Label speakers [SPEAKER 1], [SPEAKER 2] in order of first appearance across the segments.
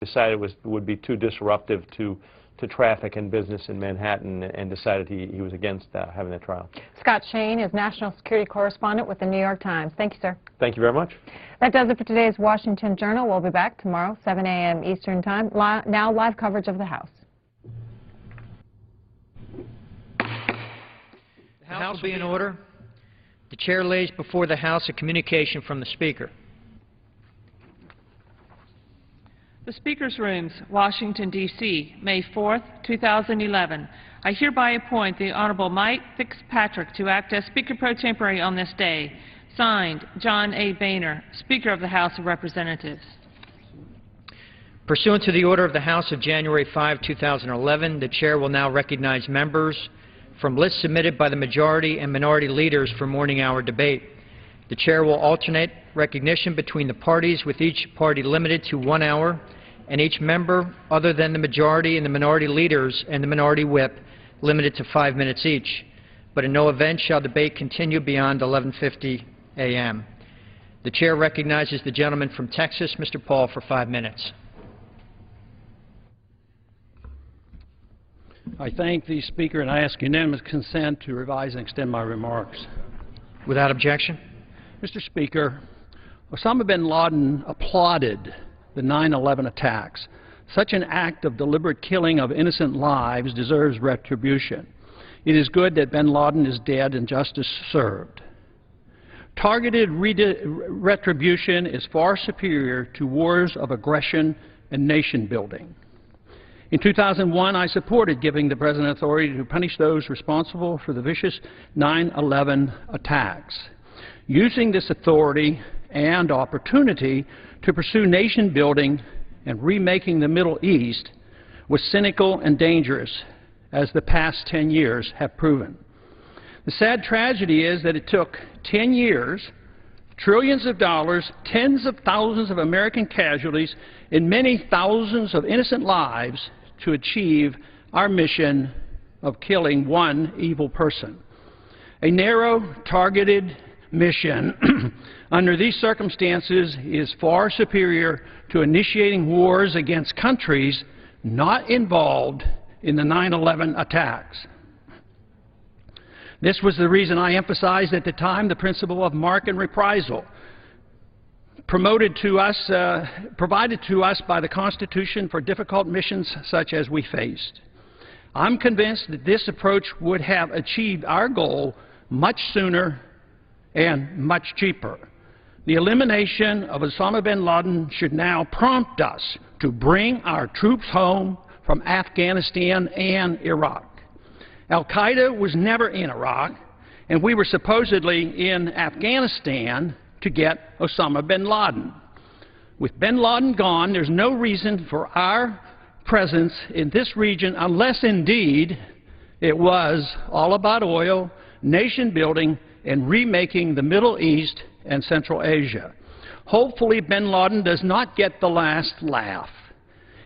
[SPEAKER 1] decided would be too disruptive to traffic and business in Manhattan, and decided he was against having that trial.
[SPEAKER 2] Scott Shane is national security correspondent with the New York Times. Thank you, sir.
[SPEAKER 1] Thank you very much.
[SPEAKER 2] That does it for today's Washington Journal. We'll be back tomorrow, 7 a.m. Eastern Time. Now live coverage of the House.
[SPEAKER 3] The House will be in order. The chair lays before the House a communication from the Speaker.
[SPEAKER 4] The Speaker's Rooms, Washington, D.C., May 4, 2011. I hereby appoint the Honorable Mike Fitzpatrick to act as Speaker pro tempore on this day. Signed, John A. Boehner, Speaker of the House of Representatives.
[SPEAKER 3] Pursuant to the order of the House of January 5, 2011, the Chair will now recognize members from lists submitted by the majority and minority leaders for morning hour debate. The Chair will alternate recognition between the parties, with each party limited to 1 hour, and each member other than the majority and the minority leaders and the minority whip limited to 5 minutes each. But in no event shall debate continue beyond 11:50 a.m. The Chair recognizes the gentleman from Texas, Mr. Paul, for 5 minutes.
[SPEAKER 5] I thank the Speaker and I ask unanimous consent to revise and extend my remarks.
[SPEAKER 3] Without objection.
[SPEAKER 5] Mr. Speaker, Osama bin Laden applauded the 9/11 attacks. Such an act of deliberate killing of innocent lives deserves retribution. It is good that bin Laden is dead and justice served. Targeted retribution is far superior to wars of aggression and nation building. In 2001, I supported giving the President authority to punish those responsible for the vicious 9/11 attacks. Using this authority and opportunity to pursue nation building and remaking the Middle East was cynical and dangerous, as the past 10 years have proven. The sad tragedy is that it took 10 years, trillions of dollars, tens of thousands of American casualties, and many thousands of innocent lives to achieve our mission of killing one evil person. A narrow, targeted mission under these circumstances is far superior to initiating wars against countries not involved in the 9/11 attacks. This was the reason I emphasized at the time the principle of mark and reprisal, provided to us by the Constitution for difficult missions such as we faced. I'm convinced that this approach would have achieved our goal much sooner and much cheaper. The elimination of Osama bin Laden should now prompt us to bring our troops home from Afghanistan and Iraq. Al-Qaeda was never in Iraq, and we were supposedly in Afghanistan to get Osama bin Laden. With bin Laden gone, there's no reason for our presence in this region unless indeed it was all about oil, nation building, and remaking the Middle East and Central Asia. Hopefully bin Laden does not get the last laugh.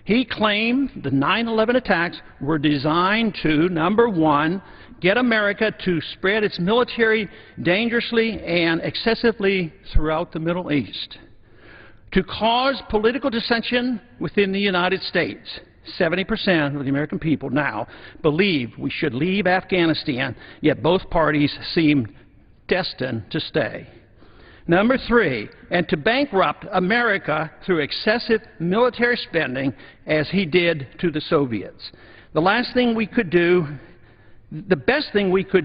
[SPEAKER 5] He claimed the 9/11 attacks were designed to, number one, get America to spread its military dangerously and excessively throughout the Middle East, to cause political dissension within the United States. 70% of the American people now believe we should leave Afghanistan, yet both parties seem destined to stay. Number three, and to bankrupt America through excessive military spending as he did to the Soviets. The best thing we could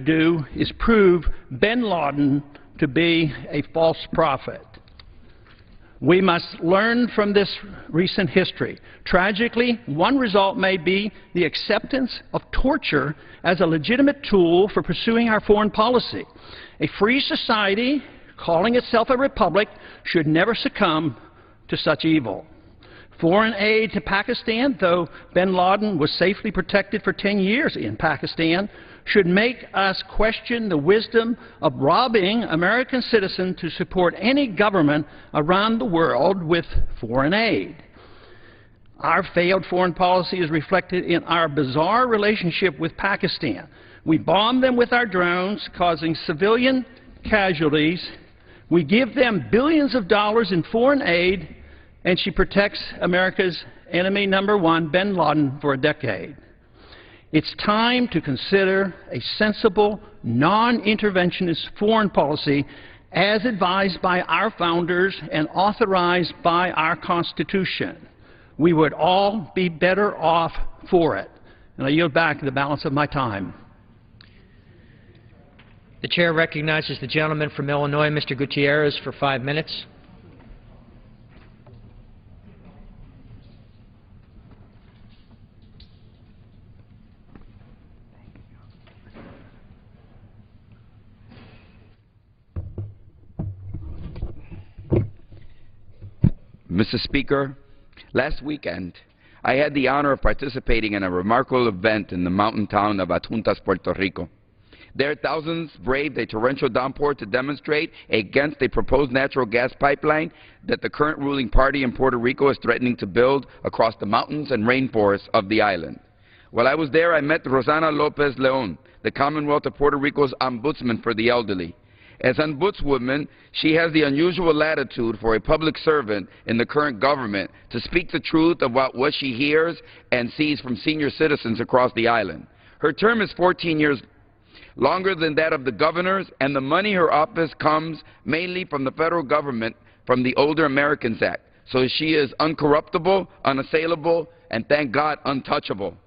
[SPEAKER 5] do is prove bin Laden to be a false prophet. We must learn from this recent history. Tragically, one result may be the acceptance of torture as a legitimate tool for pursuing our foreign policy. A free society, calling itself a republic, should never succumb to such evil. Foreign aid to Pakistan, though bin Laden was safely protected for 10 years in Pakistan, should make us question the wisdom of robbing American citizens to support any government around the world with foreign aid. Our failed foreign policy is reflected in our bizarre relationship with Pakistan. We bomb them with our drones, causing civilian casualties. We give them billions of dollars in foreign aid, and she protects America's enemy number one, bin Laden, for a decade. It's time to consider a sensible, non-interventionist foreign policy as advised by our founders and authorized by our Constitution. We would all be better off for it. And I yield back the balance of my time.
[SPEAKER 3] The chair recognizes the gentleman from Illinois, Mr. Gutierrez, for 5 minutes.
[SPEAKER 6] Mr. Speaker, last weekend, I had the honor of participating in a remarkable event in the mountain town of Adjuntas, Puerto Rico. There, thousands braved a torrential downpour to demonstrate against a proposed natural gas pipeline that the current ruling party in Puerto Rico is threatening to build across the mountains and rainforests of the island. While I was there, I met Rosana Lopez Leon, the Commonwealth of Puerto Rico's ombudsman for the elderly. As ombudswoman, she has the unusual latitude for a public servant in the current government to speak the truth about what she hears and sees from senior citizens across the island. Her term is 14 years, longer than that of the governors, and the money her office comes mainly from the federal government from the Older Americans Act. So she is uncorruptible, unassailable, and thank God, untouchable.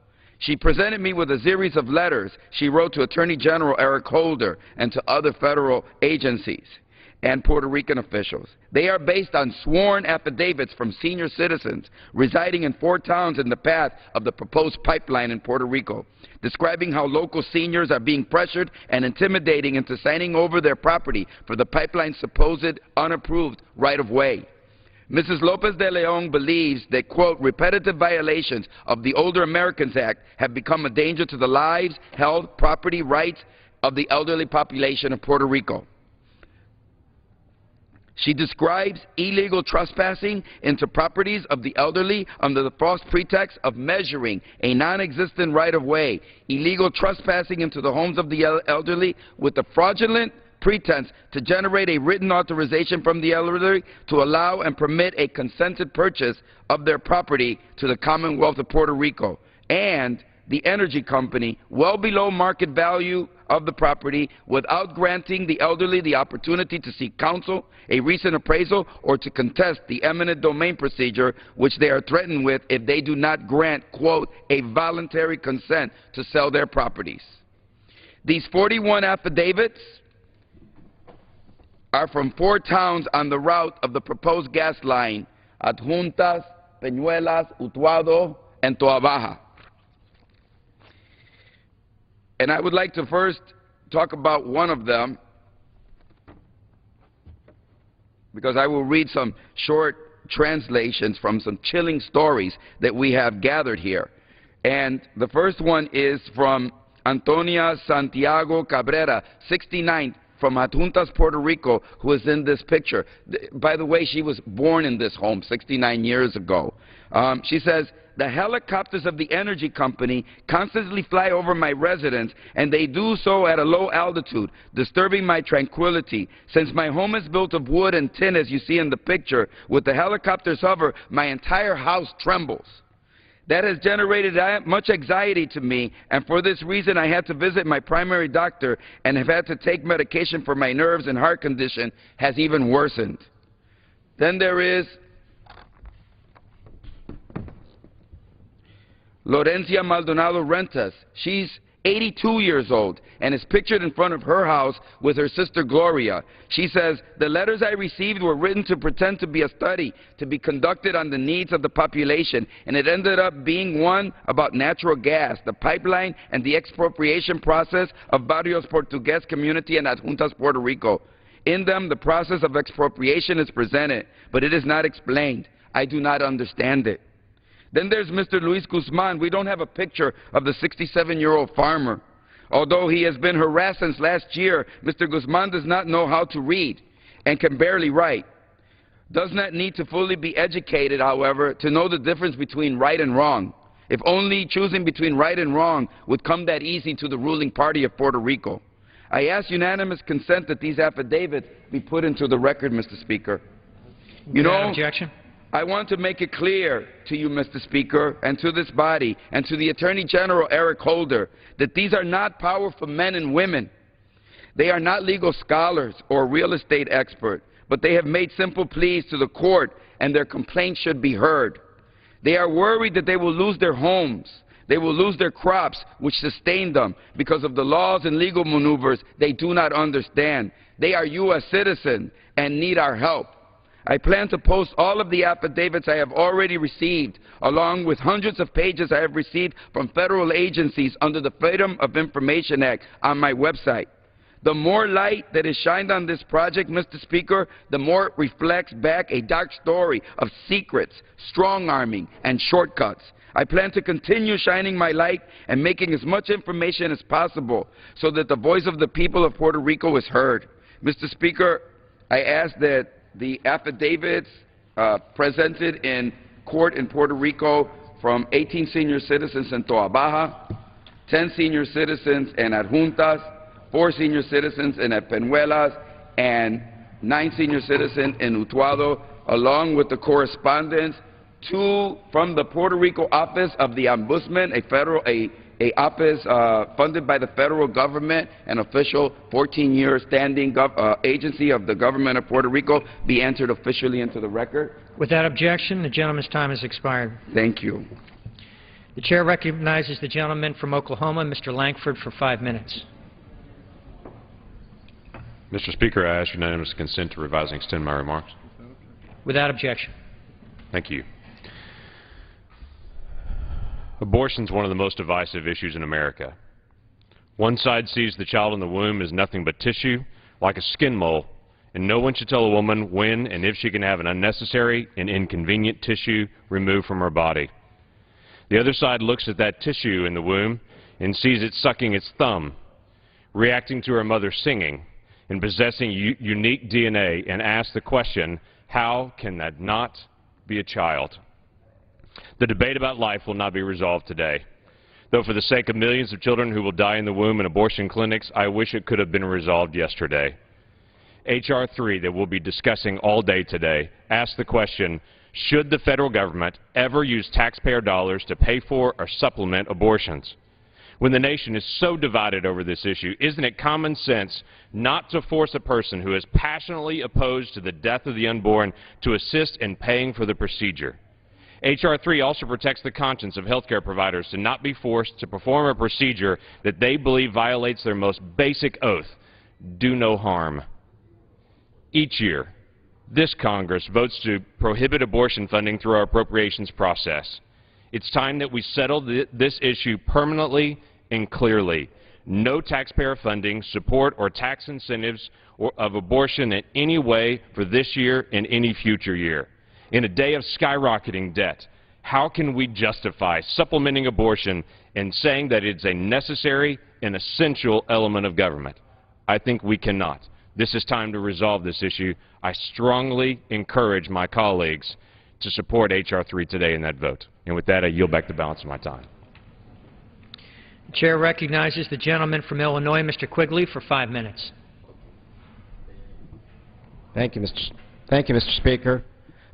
[SPEAKER 6] She presented me with a series of letters she wrote to Attorney General Eric Holder and to other federal agencies and Puerto Rican officials. They are based on sworn affidavits from senior citizens residing in 4 towns in the path of the proposed pipeline in Puerto Rico, describing how local seniors are being pressured and intimidating into signing over their property for the pipeline's supposed unapproved right-of-way. Mrs. Lopez de Leon believes that, quote, repetitive violations of the Older Americans Act have become a danger to the lives, health, property rights of the elderly population of Puerto Rico. She describes illegal trespassing into properties of the elderly under the false pretext of measuring a non-existent right-of-way, illegal trespassing into the homes of the elderly with the fraudulent pretense to generate a written authorization from the elderly to allow and permit a consented purchase of their property to the Commonwealth of Puerto Rico, and the energy company well below market value of the property without granting the elderly the opportunity to seek counsel, a recent appraisal, or to contest the eminent domain procedure which they are threatened with if they do not grant, quote, a voluntary consent to sell their properties. These 41 affidavits are from 4 towns on the route of the proposed gas line, Adjuntas, Peñuelas, Utuado, and Toa Baja. And I would like to first talk about one of them, because I will read some short translations from some chilling stories that we have gathered here. And the first one is from Antonia Santiago Cabrera, 69, from Adjuntas, Puerto Rico, who is in this picture. By the way, she was born in this home 69 years ago. She says, the helicopters of the energy company constantly fly over my residence, and they do so at a low altitude, disturbing my tranquility. Since my home is built of wood and tin, as you see in the picture, with the helicopters hover, my entire house trembles. That has generated much anxiety to me, and for this reason I had to visit my primary doctor and have had to take medication for my nerves, and heart condition has even worsened. Then there is Lorencia Maldonado Rentas. She's 82 years old and is pictured in front of her house with her sister Gloria. She says, the letters I received were written to pretend to be a study to be conducted on the needs of the population, and it ended up being one about natural gas, the pipeline, and the expropriation process of Barrios Portuguese community in Adjuntas, Puerto Rico. In them, the process of expropriation is presented, but it is not explained. I do not understand it. Then there's Mr. Luis Guzman. We don't have a picture of the 67-year-old farmer. Although he has been harassed since last year, Mr. Guzman does not know how to read and can barely write. Does not need to fully be educated, however, to know the difference between right and wrong. If only choosing between right and wrong would come that easy to the ruling party of Puerto Rico. I ask unanimous consent that these affidavits be put into the record, Mr. Speaker. You know,
[SPEAKER 3] objection?
[SPEAKER 6] I want to make it clear to you, Mr. Speaker, and to this body, and to the Attorney General, Eric Holder, that these are not powerful men and women. They are not legal scholars or real estate experts, but they have made simple pleas to the court, and their complaints should be heard. They are worried that they will lose their homes. They will lose their crops, which sustain them, because of the laws and legal maneuvers they do not understand. They are U.S. citizens and need our help. I plan to post all of the affidavits I have already received, along with hundreds of pages I have received from federal agencies under the Freedom of Information Act on my website. The more light that is shined on this project, Mr. Speaker, the more it reflects back a dark story of secrets, strong-arming, and shortcuts. I plan to continue shining my light and making as much information as possible so that the voice of the people of Puerto Rico is heard. Mr. Speaker, I ask that the affidavits presented in court in Puerto Rico from 18 senior citizens in Toa Baja, 10 senior citizens in Adjuntas, 4 senior citizens in Peñuelas, and 9 senior citizens in Utuado, along with the correspondence from the Puerto Rico Office of the Ombudsman, a office funded by the federal government, an official 14-year standing agency of the government of Puerto Rico, be entered officially into the record.
[SPEAKER 3] Without objection, the gentleman's time has expired.
[SPEAKER 6] Thank you.
[SPEAKER 3] The chair recognizes the gentleman from Oklahoma, Mr. Lankford, for 5 minutes.
[SPEAKER 7] Mr. Speaker, I ask unanimous consent to revise and extend my remarks.
[SPEAKER 3] Without objection.
[SPEAKER 7] Thank you. Abortion is one of the most divisive issues in America. One side sees the child in the womb as nothing but tissue, like a skin mole, and no one should tell a woman when and if she can have an unnecessary and inconvenient tissue removed from her body. The other side looks at that tissue in the womb and sees it sucking its thumb, reacting to her mother singing, and possessing unique DNA, and asks the question, how can that not be a child? The debate about life will not be resolved today. Though for the sake of millions of children who will die in the womb in abortion clinics, I wish it could have been resolved yesterday. H.R. 3 that we'll be discussing all day today asks the question, should the federal government ever use taxpayer dollars to pay for or supplement abortions? When the nation is so divided over this issue, isn't it common sense not to force a person who is passionately opposed to the death of the unborn to assist in paying for the procedure? H.R. 3 also protects the conscience of healthcare providers to not be forced to perform a procedure that they believe violates their most basic oath, do no harm. Each year, this Congress votes to prohibit abortion funding through our appropriations process. It's time that we settle this issue permanently and clearly. No taxpayer funding, support, or tax incentives of abortion in any way for this year and any future year. In a day of skyrocketing debt, how can we justify supplementing abortion and saying that it's a necessary and essential element of government? I think we cannot. This is time to resolve this issue. I strongly encourage my colleagues to support H.R. 3 today in that vote. And with that, I yield back the balance of my time.
[SPEAKER 3] The chair recognizes the gentleman from Illinois, Mr. Quigley, for 5 minutes.
[SPEAKER 8] Thank you, Mr. Speaker.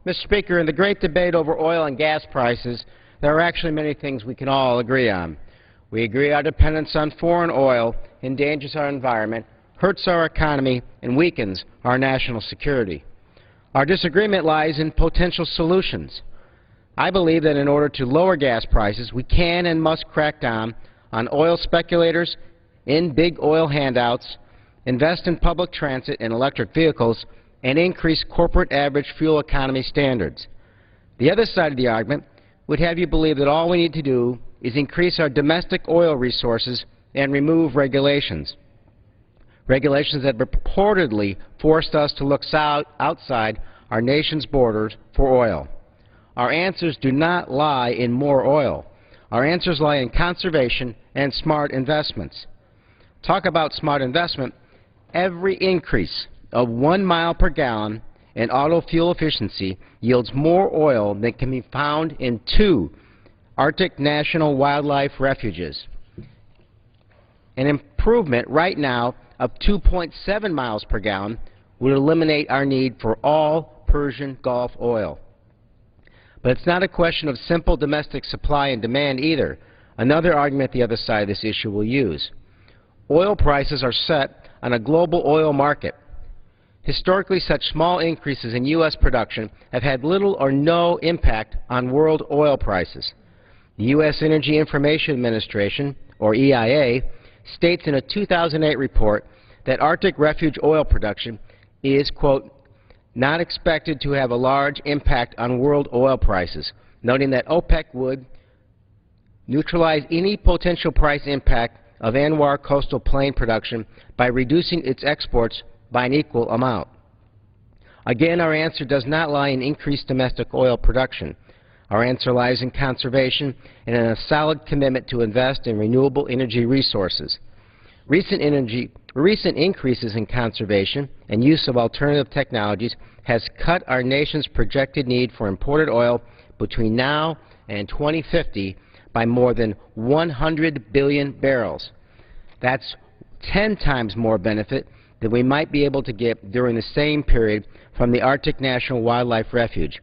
[SPEAKER 8] Mr. Speaker, in the great debate over oil and gas prices, there are actually many things we can all agree on. We agree our dependence on foreign oil endangers our environment, hurts our economy, and weakens our national security. Our disagreement lies in potential solutions. I believe that in order to lower gas prices, we can and must crack down on oil speculators, end big oil handouts, invest in public transit and electric vehicles, and increase corporate average fuel economy standards. The other side of the argument would have you believe that all we need to do is increase our domestic oil resources and remove regulations. Regulations that purportedly forced us to look outside our nation's borders for oil. Our answers do not lie in more oil. Our answers lie in conservation and smart investments. Talk about smart investment. Every increase of 1 mile per gallon in auto fuel efficiency yields more oil than can be found in 2 Arctic National Wildlife Refuges. An improvement right now of 2.7 miles per gallon would eliminate our need for all Persian Gulf oil. But it's not a question of simple domestic supply and demand either, another argument the other side of this issue will use. Oil prices are set on a global oil market. Historically, such small increases in U.S. production have had little or no impact on world oil prices. The U.S. Energy Information Administration, or EIA, states in a 2008 report that Arctic refuge oil production is, quote, not expected to have a large impact on world oil prices, noting that OPEC would neutralize any potential price impact of ANWR coastal plain production by reducing its exports by an equal amount. Again, our answer does not lie in increased domestic oil production. Our answer lies in conservation and in a solid commitment to invest in renewable energy resources. Recent increases in conservation and use of alternative technologies has cut our nation's projected need for imported oil between now and 2050 by more than 100 billion barrels. That's 10 times more benefit than we might be able to get during the same period from the Arctic National Wildlife Refuge,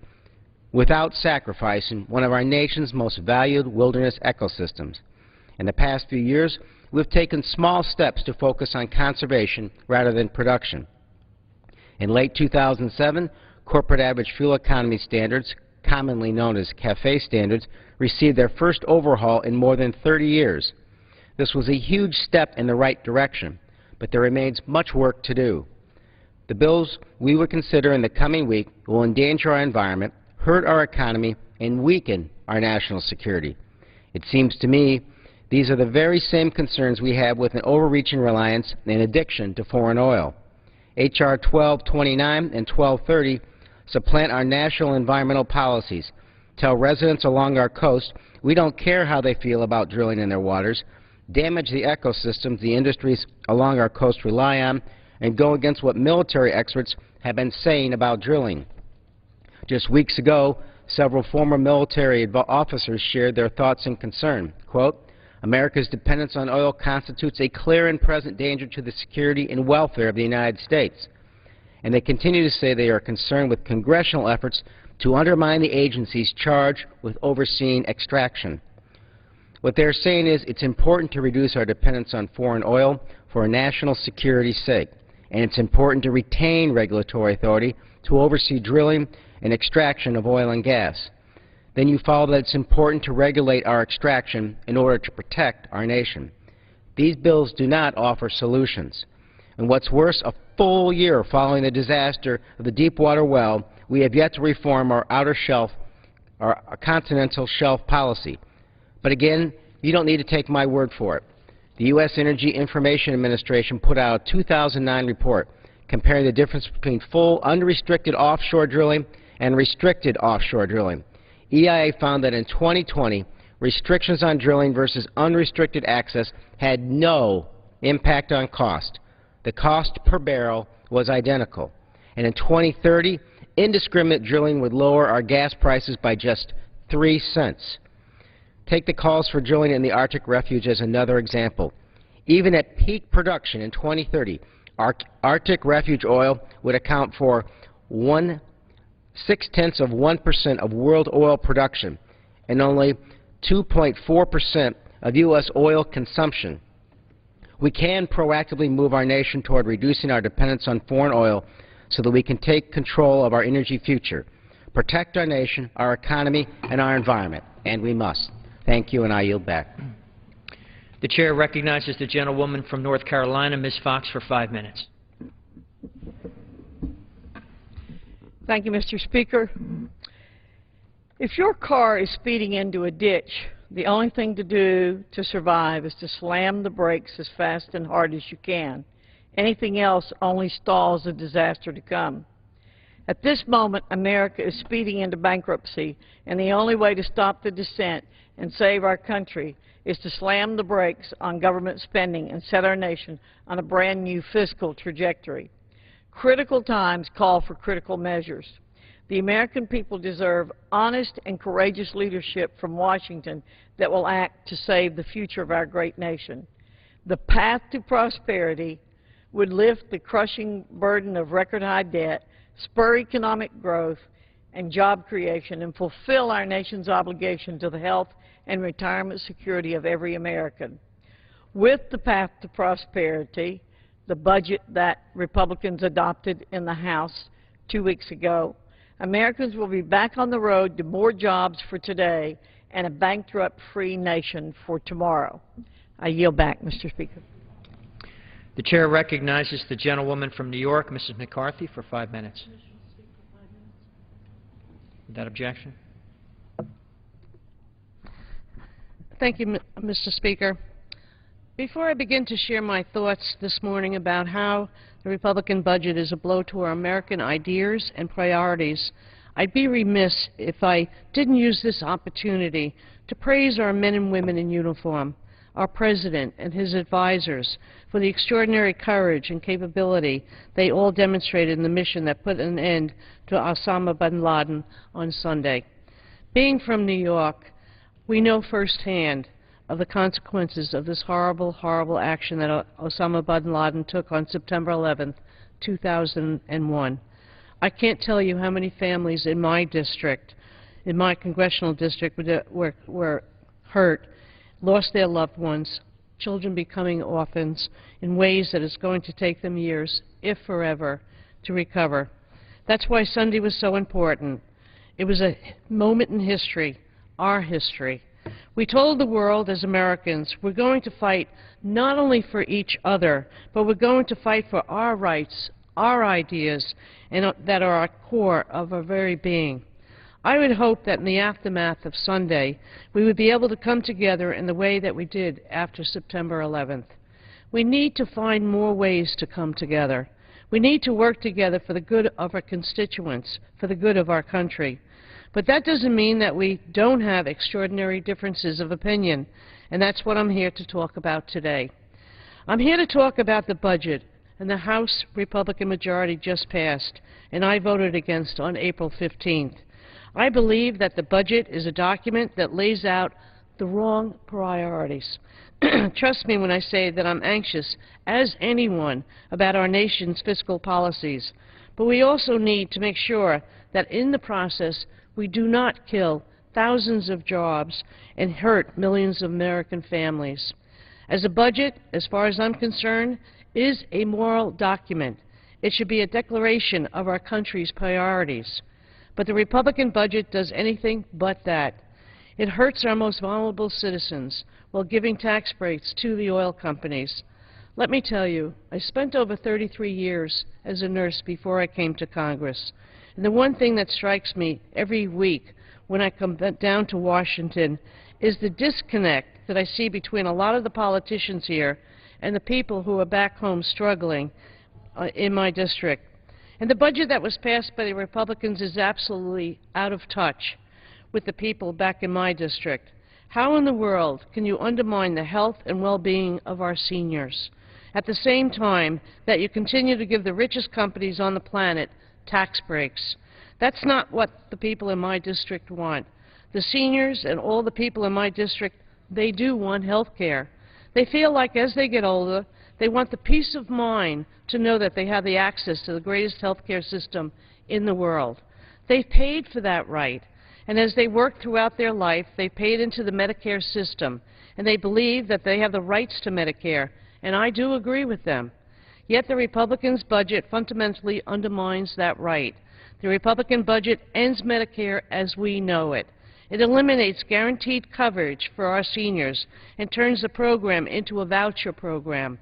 [SPEAKER 8] without sacrificing one of our nation's most valued wilderness ecosystems. In the past few years, we've taken small steps to focus on conservation rather than production. In late 2007, corporate average fuel economy standards, commonly known as CAFE standards, received their first overhaul in more than 30 years. This was a huge step in the right direction, but there remains much work to do. The bills we will consider in the coming week will endanger our environment, hurt our economy, and weaken our national security. It seems to me these are the very same concerns we have with an overreaching reliance and addiction to foreign oil. H.R. 1229 and 1230 supplant our national environmental policies, tell residents along our coast we don't care how they feel about drilling in their waters, damage the ecosystems the industries along our coast rely on, and go against what military experts have been saying about drilling. Just weeks ago, several former military officers shared their thoughts and concern. Quote, America's dependence on oil constitutes a clear and present danger to the security and welfare of the United States. And they continue to say they are concerned with congressional efforts to undermine the agencies charged with overseeing extraction. What they're saying is it's important to reduce our dependence on foreign oil for national security's sake, and it's important to retain regulatory authority to oversee drilling and extraction of oil and gas. Then you follow that it's important to regulate our extraction in order to protect our nation. These bills do not offer solutions. And what's worse, a full year following the disaster of the Deepwater well, we have yet to reform our our continental shelf policy. But again, you don't need to take my word for it. The U.S. Energy Information Administration put out a 2009 report comparing the difference between full unrestricted offshore drilling and restricted offshore drilling. EIA found that in 2020, restrictions on drilling versus unrestricted access had no impact on cost. The cost per barrel was identical. And in 2030, indiscriminate drilling would lower our gas prices by just 3 cents. Take the calls for drilling in the Arctic refuge as another example. Even at peak production in 2030, Arctic refuge oil would account for 0.6% of world oil production and only 2.4% of U.S. oil consumption. We can proactively move our nation toward reducing our dependence on foreign oil so that we can take control of our energy future, protect our nation, our economy, and our environment, and we must. Thank you, and I yield back.
[SPEAKER 3] The chair recognizes the gentlewoman from North Carolina, Ms. Fox, for 5 minutes.
[SPEAKER 9] Thank you, Mr. Speaker. If your car is speeding into a ditch, the only thing to do to survive is to slam the brakes as fast and hard as you can. Anything else only stalls a disaster to come. At this moment, America is speeding into bankruptcy, and the only way to stop the descent and save our country is to slam the brakes on government spending and set our nation on a brand new fiscal trajectory. Critical times call for critical measures. The American people deserve honest and courageous leadership from Washington that will act to save the future of our great nation. The path to prosperity would lift the crushing burden of record-high debt, spur economic growth, and job creation and fulfill our nation's obligation to the health and retirement security of every American. With the path to prosperity, the budget that Republicans adopted in the House 2 weeks ago, Americans will be back on the road to more jobs for today and a bankrupt-free nation for tomorrow. I yield back, Mr. Speaker.
[SPEAKER 3] The chair recognizes the gentlewoman from New York, Mrs. McCarthy, for 5 minutes. Without objection.
[SPEAKER 10] Thank you, Mr. Speaker. Before I begin to share my thoughts this morning about how the Republican budget is a blow to our American ideas and priorities, I'd be remiss if I didn't use this opportunity to praise our men and women in uniform, our President and his advisors, for the extraordinary courage and capability they all demonstrated in the mission that put an end to Osama bin Laden on Sunday. Being from New York, we know firsthand of the consequences of this horrible, horrible action that Osama bin Laden took on September 11th, 2001. I can't tell you how many families in my district, in my congressional district, were hurt, lost their loved ones, children becoming orphans in ways that it's going to take them years, if forever, to recover. That's why Sunday was so important. It was a moment in history, our history. We told the world as Americans we're going to fight not only for each other, but we're going to fight for our rights, our ideas, and that are at core of our very being. I would hope that in the aftermath of Sunday, we would be able to come together in the way that we did after September 11th. We need to find more ways to come together. We need to work together for the good of our constituents, for the good of our country. But that doesn't mean that we don't have extraordinary differences of opinion, and that's what I'm here to talk about today. I'm here to talk about the budget and the House Republican majority just passed, and I voted against on April 15th. I believe that the budget is a document that lays out the wrong priorities. Trust me when I say that I'm anxious, as anyone, about our nation's fiscal policies. But we also need to make sure that in the process we do not kill thousands of jobs and hurt millions of American families. As a budget, as far as I'm concerned, is a moral document. It should be a declaration of our country's priorities. But the Republican budget does anything but that. It hurts our most vulnerable citizens while giving tax breaks to the oil companies. Let me tell you, I spent over 33 years as a nurse before I came to Congress. And the one thing that strikes me every week when I come down to Washington is the disconnect that I see between a lot of the politicians here and the people who are back home struggling in my district. And the budget that was passed by the Republicans is absolutely out of touch with the people back in my district. How in the world can you undermine the health and well-being of our seniors at the same time that you continue to give the richest companies on the planet tax breaks? That's not what the people in my district want. The seniors and all the people in my district, they do want health care. They feel like as they get older, they want the peace of mind to know that they have the access to the greatest health care system in the world. They've paid for that right. And as they work throughout their life, they paid into the Medicare system. And they believe that they have the rights to Medicare. And I do agree with them. Yet the Republicans' budget fundamentally undermines that right. The Republican budget ends Medicare as we know it. It eliminates guaranteed coverage for our seniors and turns the program into a voucher program.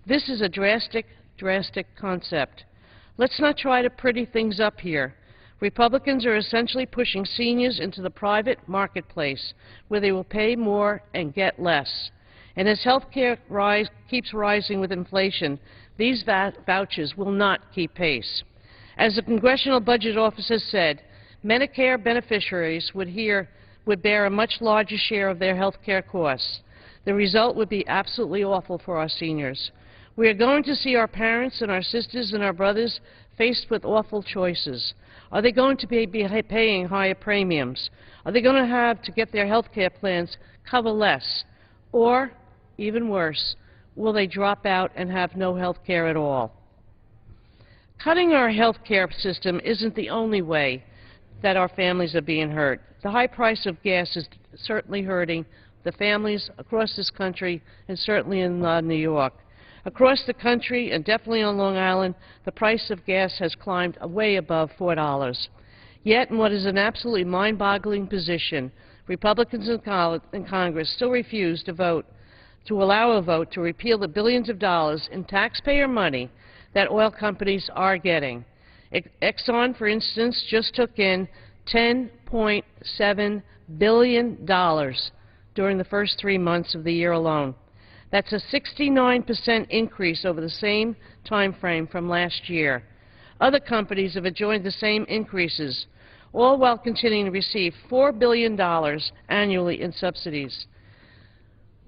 [SPEAKER 10] This is a drastic, drastic concept. Let's not try to pretty things up here. Republicans are essentially pushing seniors into the private marketplace where they will pay more and get less. And as health care keeps rising with inflation, these vouchers will not keep pace. As the Congressional Budget Office has said, Medicare beneficiaries would bear a much larger share of their health care costs. The result would be absolutely awful for our seniors. We are going to see our parents and our sisters and our brothers faced with awful choices. Are they going to be paying higher premiums? Are they going to have to get their health care plans cover less? Or, even worse, will they drop out and have no health care at all? Cutting our health care system isn't the only way that our families are being hurt. The high price of gas is certainly hurting the families across this country and certainly in New York. Across the country, and definitely on Long Island, the price of gas has climbed way above $4. Yet, in what is an absolutely mind-boggling position, Republicans in Congress still refuse to allow a vote to repeal the billions of dollars in taxpayer money that oil companies are getting. Exxon, for instance, just took in $10.7 billion during the first 3 months of the year alone. That's a 69% increase over the same time frame from last year. Other companies have enjoyed the same increases, all while continuing to receive $4 billion annually in subsidies.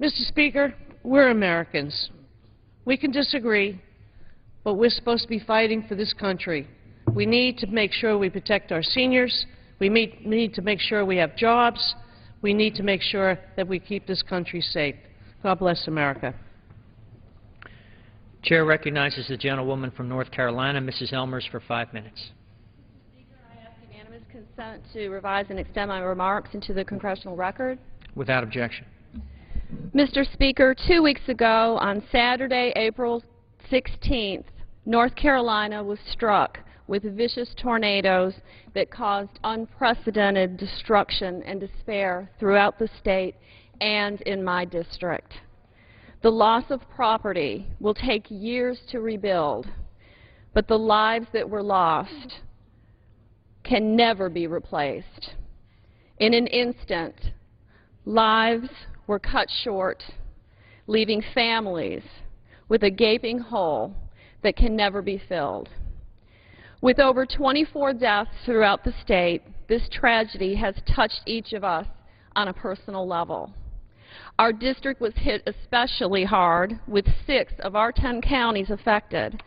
[SPEAKER 10] Mr. Speaker, we're Americans. We can disagree, but we're supposed to be fighting for this country. We need to make sure we protect our seniors. We need to make sure we have jobs. We need to make sure that we keep this country safe. God bless America.
[SPEAKER 3] Chair recognizes the gentlewoman from North Carolina, Mrs. Elmers, for 5 minutes.
[SPEAKER 11] Speaker, I ask unanimous consent to revise and extend my remarks into the congressional record.
[SPEAKER 3] Without objection.
[SPEAKER 11] Mr. Speaker, 2 weeks ago, on Saturday, April 16th, North Carolina was struck with vicious tornadoes that caused unprecedented destruction and despair throughout the state and in my district. The loss of property will take years to rebuild, but the lives that were lost can never be replaced. In an instant, lives were cut short, leaving families with a gaping hole that can never be filled. With over 24 deaths throughout the state, this tragedy has touched each of us on a personal level. Our district was hit especially hard, with 6 of our 10 counties affected.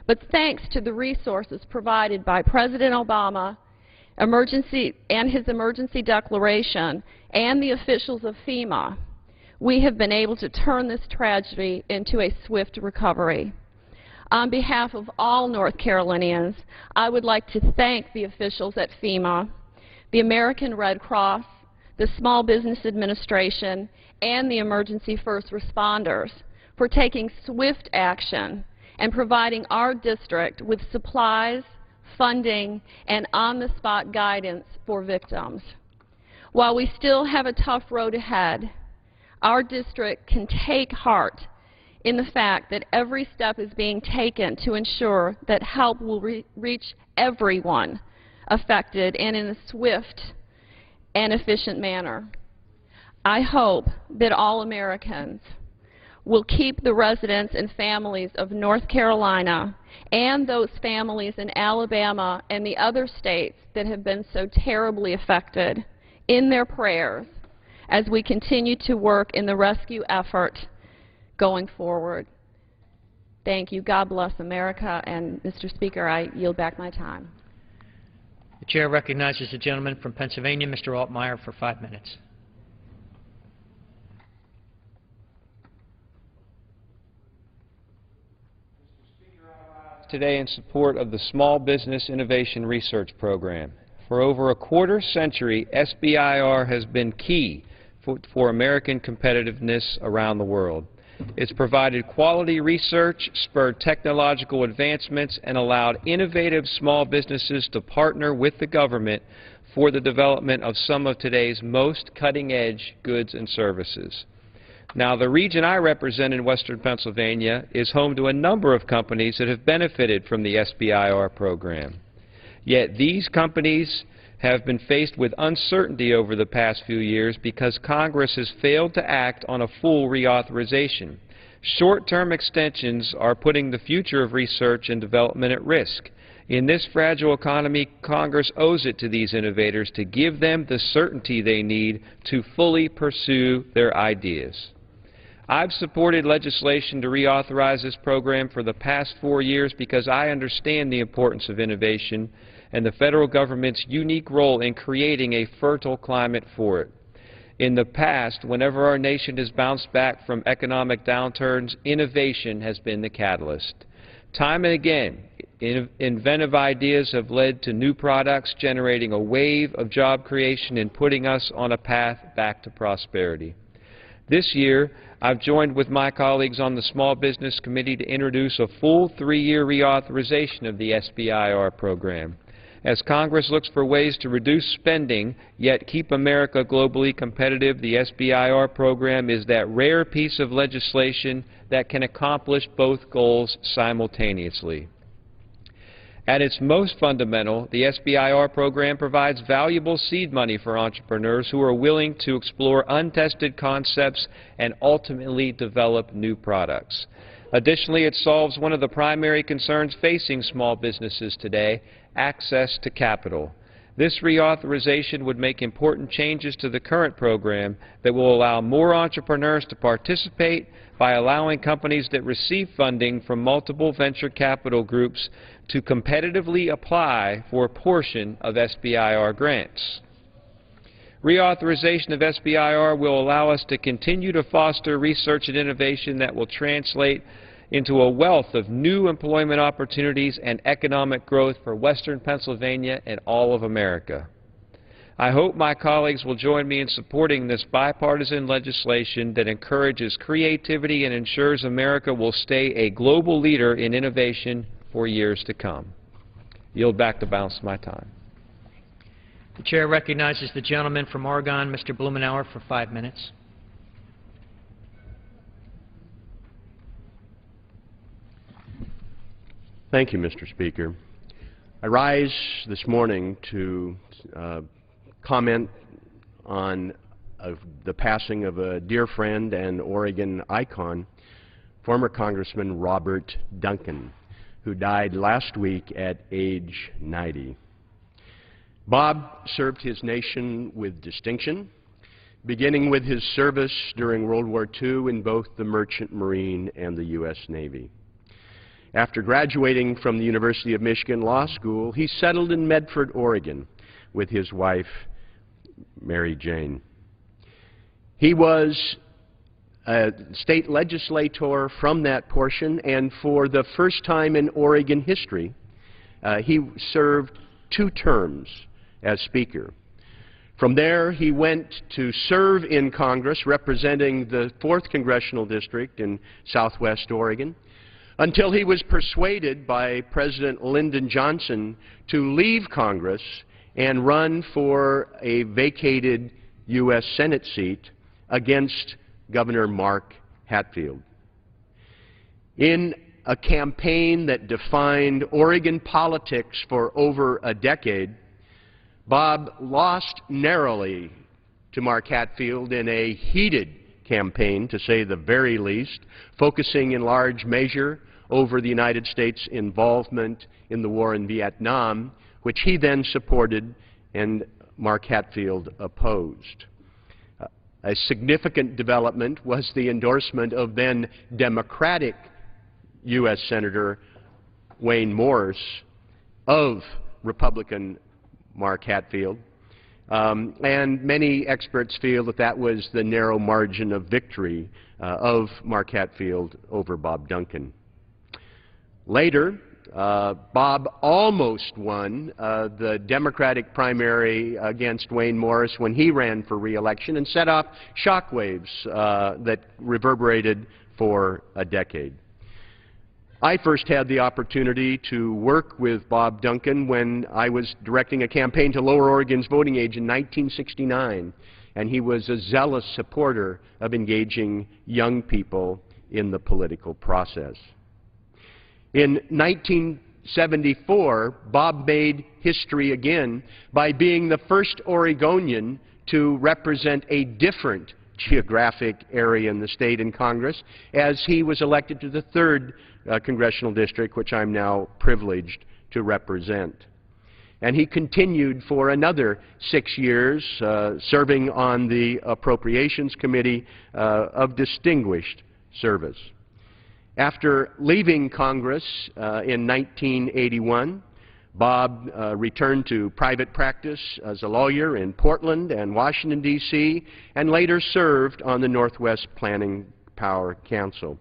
[SPEAKER 11] But thanks to the resources provided by President Obama and his emergency declaration and the officials of FEMA, we have been able to turn this tragedy into a swift recovery. On behalf of all North Carolinians, I would like to thank the officials at FEMA, the American Red Cross, the Small Business Administration, and the emergency first responders for taking swift action and providing our district with supplies, funding, and on-the-spot guidance for victims. While we still have a tough road ahead, our district can take heart in the fact that every step is being taken to ensure that help will reach everyone affected and in a swift and efficient manner. I hope that all Americans will keep the residents and families of North Carolina and those families in Alabama and the other states that have been so terribly affected in their prayers as we continue to work in the rescue effort going forward. Thank you. God bless America. And, Mr. Speaker, I yield back my time.
[SPEAKER 3] The chair recognizes the gentleman from Pennsylvania, Mr. Altmaier, for 5 minutes.
[SPEAKER 1] Today in support of the Small Business Innovation Research Program. For over a quarter century, SBIR has been key for American competitiveness around the world. It's provided quality research, spurred technological advancements, and allowed innovative small businesses to partner with the government for the development of some of today's most cutting-edge goods and services. Now, the region I represent in western Pennsylvania is home to a number of companies that have benefited from the SBIR program. Yet these companies have been faced with uncertainty over the past few years because Congress has failed to act on a full reauthorization. Short-term extensions are putting the future of research and development at risk. In this fragile economy, Congress owes it to these innovators to give them the certainty they need to fully pursue their ideas. I've supported legislation to reauthorize this program for the past 4 years because I understand the importance of innovation and the federal government's unique role in creating a fertile climate for it. In the past, whenever our nation has bounced back from economic downturns, innovation has been the catalyst. Time and again, Inventive ideas have led to new products, generating a wave of job creation and putting us on a path back to prosperity. This year, I've joined with my colleagues on the Small Business Committee to introduce a full 3-year reauthorization of the SBIR program. As Congress looks for ways to reduce spending, yet keep America globally competitive, the SBIR program is that rare piece of legislation that can accomplish both goals simultaneously. At its most fundamental, the SBIR program provides valuable seed money for entrepreneurs who are willing to explore untested concepts and ultimately develop new products. Additionally, it solves one of the primary concerns facing small businesses today: access to capital. This reauthorization would make important changes to the current program that will allow more entrepreneurs to participate by allowing companies that receive funding from multiple venture capital groups to competitively apply for a portion of SBIR grants. Reauthorization of SBIR will allow us to continue to foster research and innovation that will translate into a wealth of new employment opportunities and economic growth for Western Pennsylvania and all of America. I hope my colleagues will join me in supporting this bipartisan legislation that encourages creativity and ensures America will stay a global leader in innovation for years to come. Yield back the balance of my time.
[SPEAKER 3] The chair recognizes the gentleman from Oregon, Mr. Blumenauer, for 5 minutes.
[SPEAKER 12] Thank you, Mr. Speaker. I rise this morning to comment on the passing of a dear friend and Oregon icon, former Congressman Robert Duncan, who died last week at age 90. Bob served his nation with distinction, beginning with his service during World War II in both the Merchant Marine and the U.S. Navy. After graduating from the University of Michigan Law School, he settled in Medford, Oregon, with his wife, Mary Jane. He was a state legislator from that portion, and for the first time in Oregon history, he served 2 terms as Speaker. From there, he went to serve in Congress representing the 4th Congressional District in Southwest Oregon, until he was persuaded by President Lyndon Johnson to leave Congress and run for a vacated U.S. Senate seat against Governor Mark Hatfield. In a campaign that defined Oregon politics for over a decade, Bob lost narrowly to Mark Hatfield in a heated campaign, to say the very least, focusing in large measure over the United States' involvement in the war in Vietnam, which he then supported and Mark Hatfield opposed. A significant development was the endorsement of then Democratic U.S. Senator Wayne Morse of Republican Mark Hatfield, and many experts feel that that was the narrow margin of victory of Mark Hatfield over Bob Duncan. Later, Bob almost won the Democratic primary against Wayne Morse when he ran for re-election and set off shockwaves that reverberated for a decade. I first had the opportunity to work with Bob Duncan when I was directing a campaign to lower Oregon's voting age in 1969, and he was a zealous supporter of engaging young people in the political process. In 1974, Bob made history again by being the first Oregonian to represent a different geographic area in the state in Congress, as he was elected to the 3rd Congressional District, which I'm now privileged to represent. And he continued for another 6 years, serving on the Appropriations Committee of distinguished service. After leaving Congress in 1981, Bob returned to private practice as a lawyer in Portland and Washington, D.C., and later served on the Northwest Planning Power Council.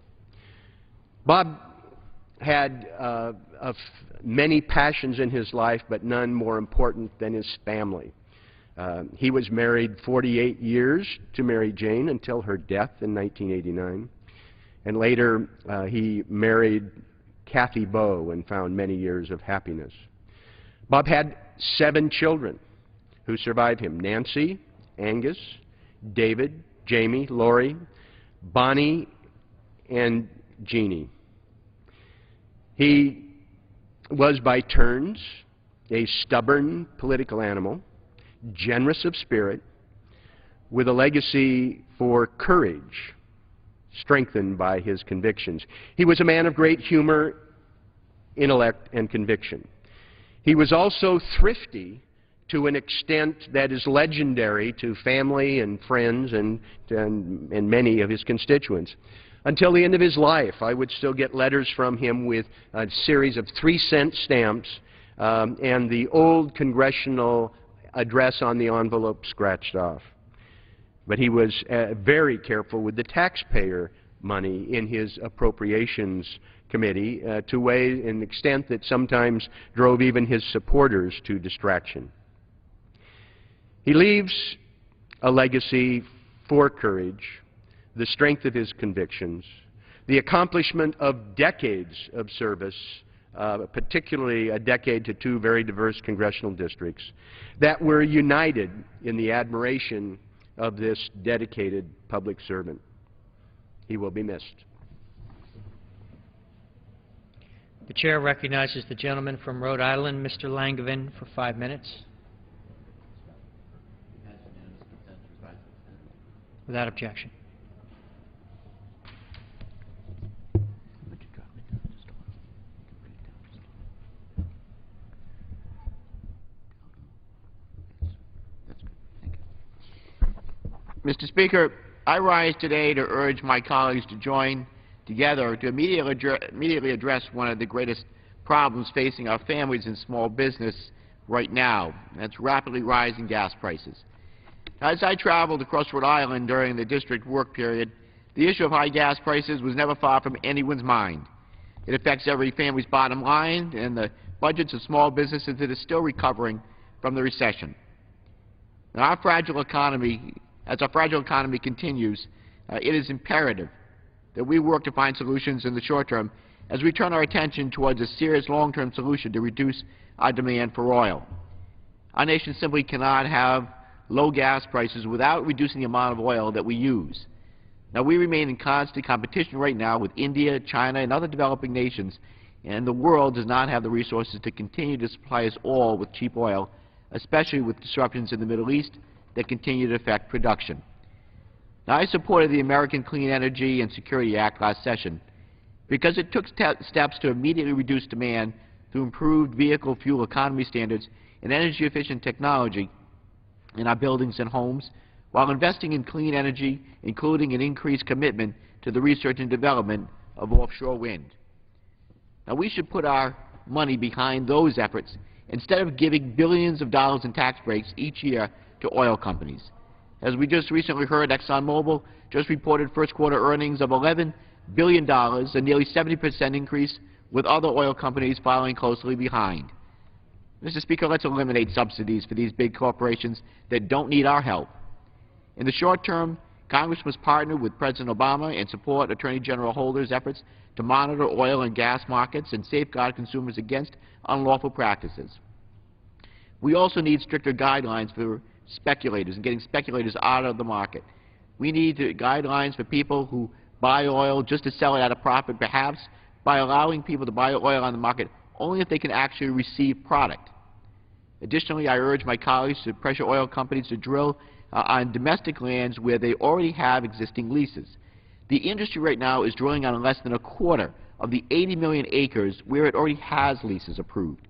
[SPEAKER 12] Bob had many passions in his life, but none more important than his family. He was married 48 years to Mary Jane until her death in 1989. And later, he married Kathy Bowe and found many years of happiness. Bob had 7 children who survived him: Nancy, Angus, David, Jamie, Lori, Bonnie, and Jeannie. He was by turns a stubborn political animal, generous of spirit, with a legacy for courage, strengthened by his convictions. He was a man of great humor, intellect, and conviction. He was also thrifty to an extent that is legendary to family and friends and many of his constituents. Until the end of his life, I would still get letters from him with a series of 3-cent stamps and the old congressional address on the envelope scratched off. But he was very careful with the taxpayer money in his appropriations committee to an extent that sometimes drove even his supporters to distraction. He leaves a legacy for courage, the strength of his convictions, the accomplishment of decades of service, particularly a decade to 2 very diverse congressional districts, that were united in the admiration of this dedicated public servant. He will be missed.
[SPEAKER 3] The chair recognizes the gentleman from Rhode Island, Mr. Langevin, for 5 minutes. Without objection.
[SPEAKER 13] Mr. Speaker, I rise today to urge my colleagues to join together to immediately address one of the greatest problems facing our families and small business right now, and that's rapidly rising gas prices. As I traveled across Rhode Island during the district work period, the issue of high gas prices was never far from anyone's mind. It affects every family's bottom line and the budgets of small businesses that are still recovering from the recession. Now, as our fragile economy continues, it is imperative that we work to find solutions in the short term as we turn our attention towards a serious long-term solution to reduce our demand for oil. Our nation simply cannot have low gas prices without reducing the amount of oil that we use. Now, we remain in constant competition right now with India, China, and other developing nations, and the world does not have the resources to continue to supply us all with cheap oil, especially with disruptions in the Middle East that continue to affect production. Now, I supported the American Clean Energy and Security Act last session because it took steps to immediately reduce demand through improved vehicle fuel economy standards and energy-efficient technology in our buildings and homes, while investing in clean energy, including an increased commitment to the research and development of offshore wind. Now, we should put our money behind those efforts instead of giving billions of dollars in tax breaks each year to oil companies. As we just recently heard, ExxonMobil just reported first-quarter earnings of $11 billion, a nearly 70% increase, with other oil companies following closely behind. Mr. Speaker, let's eliminate subsidies for these big corporations that don't need our help. In the short term, Congress must partner with President Obama and support Attorney General Holder's efforts to monitor oil and gas markets and safeguard consumers against unlawful practices. We also need stricter guidelines for speculators and getting speculators out of the market. We need guidelines for people who buy oil just to sell it at a profit, perhaps by allowing people to buy oil on the market only if they can actually receive product. Additionally, I urge my colleagues to pressure oil companies to drill on domestic lands where they already have existing leases. The industry right now is drilling on less than a quarter of the 80 million acres where it already has leases approved.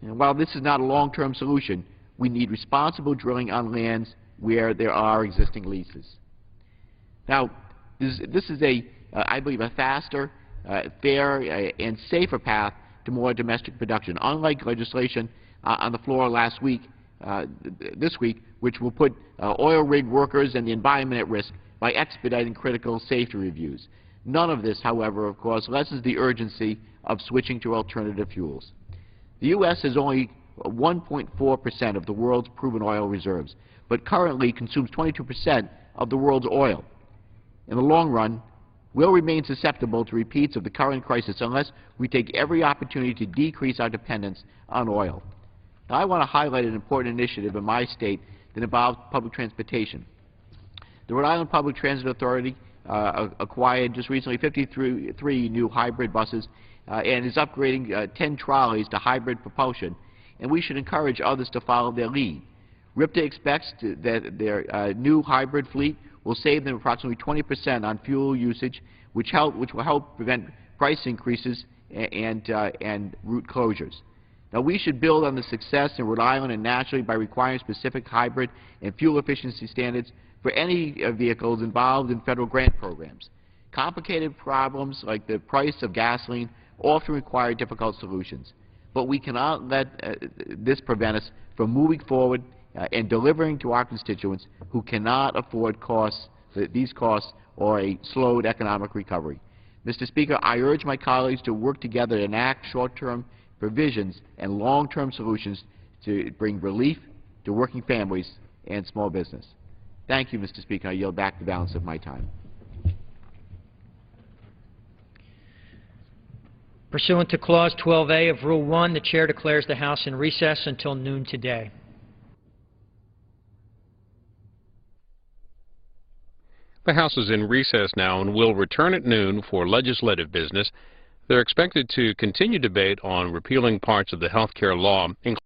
[SPEAKER 13] And while this is not a long-term solution, we need responsible drilling on lands where there are existing leases. Now, this is I believe, a faster, fair, and safer path to more domestic production, unlike legislation on the floor this week, which will put oil rig workers and the environment at risk by expediting critical safety reviews. None of this, however, of course, lessens the urgency of switching to alternative fuels. The U.S. has only 1.4% of the world's proven oil reserves, but currently consumes 22% of the world's oil. In the long run, we'll remain susceptible to repeats of the current crisis unless we take every opportunity to decrease our dependence on oil. Now, I want to highlight an important initiative in my state that involves public transportation. The Rhode Island Public Transit Authority acquired just recently 53 new hybrid buses and is upgrading 10 trolleys to hybrid propulsion, and we should encourage others to follow their lead. RIPTA expects that their new hybrid fleet will save them approximately 20% on fuel usage, which will help prevent price increases and route closures. Now, we should build on the success in Rhode Island and nationally by requiring specific hybrid and fuel efficiency standards for any vehicles involved in federal grant programs. Complicated problems like the price of gasoline often require difficult solutions, but we cannot let this prevent us from moving forward and delivering to our constituents who cannot afford these costs or a slowed economic recovery. Mr. Speaker, I urge my colleagues to work together to enact short-term provisions and long-term solutions to bring relief to working families and small business. Thank you, Mr. Speaker. I yield back the balance of my time.
[SPEAKER 3] Pursuant to Clause 12A of Rule 1, the Chair declares the House in recess until noon today.
[SPEAKER 14] The House is in recess now and will return at noon for legislative business. They're expected to continue debate on repealing parts of the health care law, including